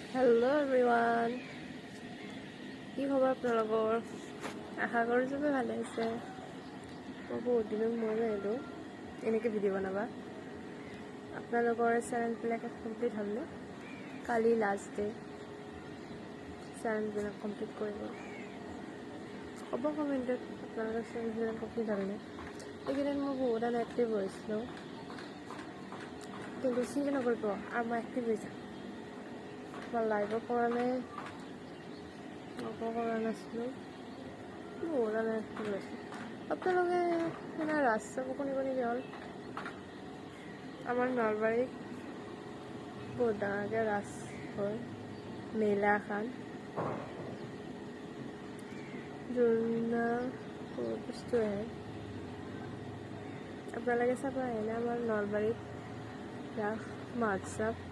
Hello' everyone, কি খবৰ আপোনালোকৰ? আশা কৰিছোঁ যে ভালে আছে। মই বহুত দিনত মূৰত আহিলোঁ এনেকৈ ভিডিঅ' বনাবা। আপোনালোকৰ চেনেলবিলাক কমপ্লিট হ'লনে? কালি লাষ্ট ডে চেনেলবিলাক কমপ্লিট কৰিব। ক'ব কমেণ্টত আপোনালোকৰ চেনেলবিলাক কমপ্লিট হ'লনে। এইকেইদিন মই বহুত এক্টিভ হৈছিলোঁ, কিন্তু চিন্তা নকৰিব আৰু মই এক্টিভ হৈ যাম। মই লাইভো কৰা নাই, একো কৰা নাছিলোঁ, বহুত এক্টিভ হৈছিলোঁ। আপোনালোকে সেইদিনা ৰাস চাব কোনে হ'ল? আমাৰ নলবাৰীত বহুত ডাঙৰকৈ ৰাস হয়, মেলা এখন যোনদিনা বহুত বস্তু আহে। আপোনালোকে চাব আহেনে আমাৰ নলবাৰীত ৰাস মহোৎসৱ?